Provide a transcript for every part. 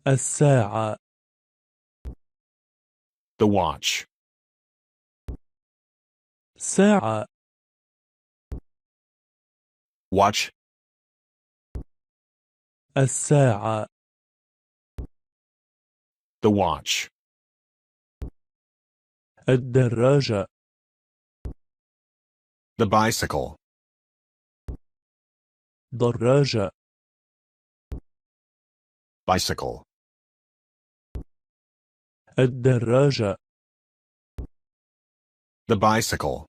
الساعة. The watch. ساعة. Watch. الساعة. The watch. الدراجة. The bicycle. دراجة. Bicycle. الدراجة. The bicycle.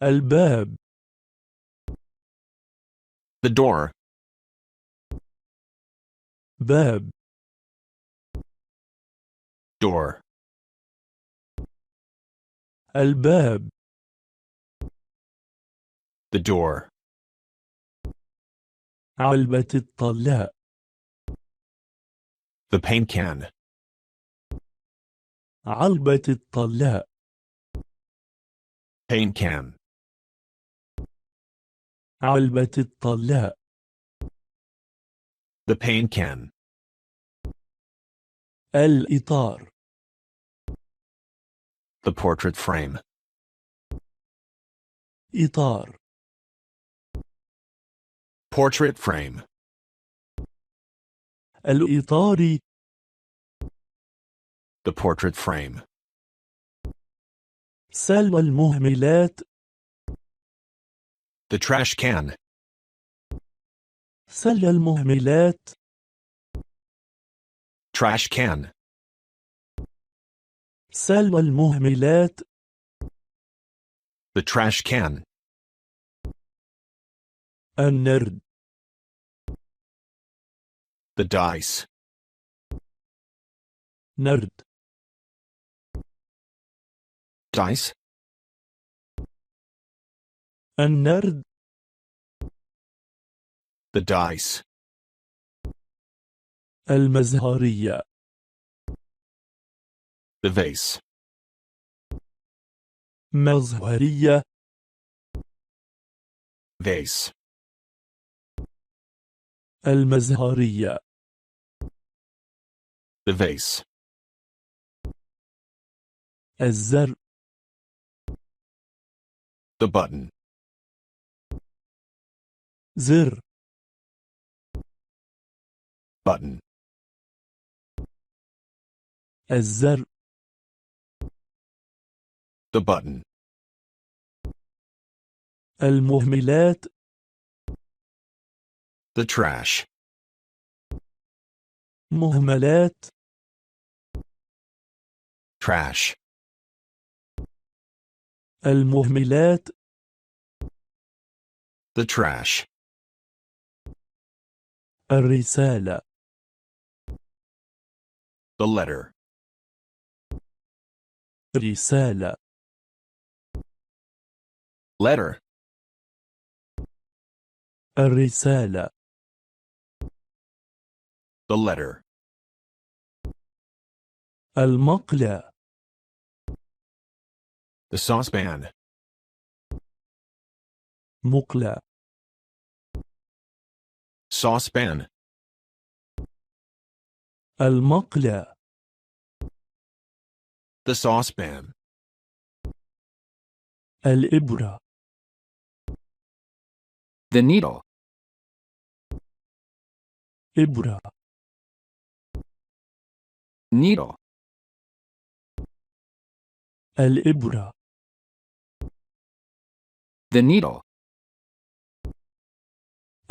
الباب. The door. باب. Door. الباب. The door. علبة الطلاء. The paint can. علبة الطلاء. Paint can. علبة الطلاء. The paint can. الإطار. The portrait frame. إطار. Portrait frame. الإطار. The portrait frame. سلة المهملات. The trash can. سلة المهملات. Trash can. سلة المهملات. The trash can. النرد. The dice. نرد. Dice. النرد. The dice. المزهرية. The vase. مزهرية. Vase. المزهرية. The vase. الزر. The button. زر. Button. الزر. The button. المهملات. The trash. مهملات. Trash. المهملات. The trash. الرسالة. The letter. رسالة. Letter. الرسالة. The letter. المقلاة. The saucepan. مقلاة. Saucepan. المقلاة. The saucepan. الإبرة. The needle. إبرة. Needle. الإبرة. The needle.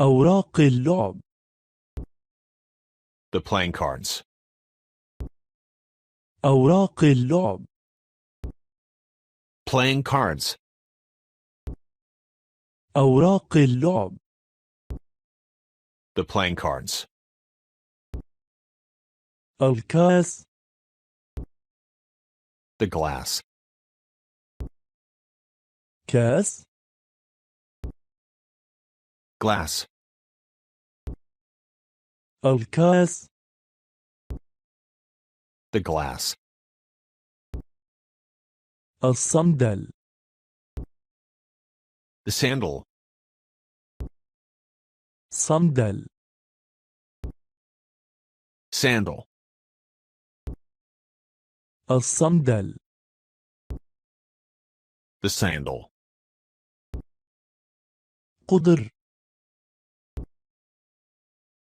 أوراق اللعب. The playing cards. أوراق اللعب. Playing cards. أوراق اللعب. The playing cards. الكاس. The glass. كاس. Glass. الكاس. The glass. الصندل. The sandal. صندل. sandal, الصندل. the sandal, قدر.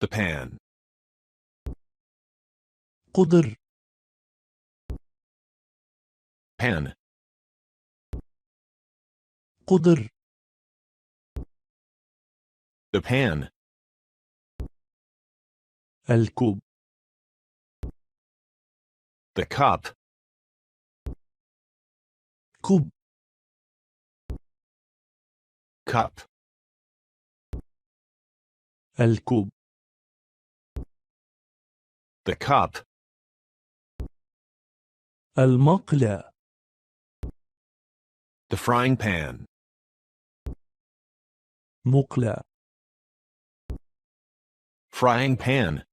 the pan, قدر. pan, قدر. the pan, الكوب. the cup, كوب. cup, الكوب. the cup, المقلاة. the frying pan, مقلاة. frying pan,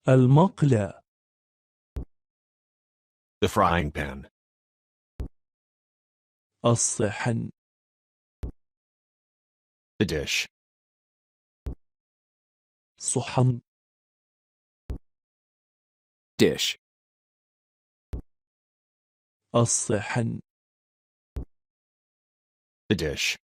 المقلاة. the frying pan, الصحن. the dish, صحن. dish, الصحن. the dish,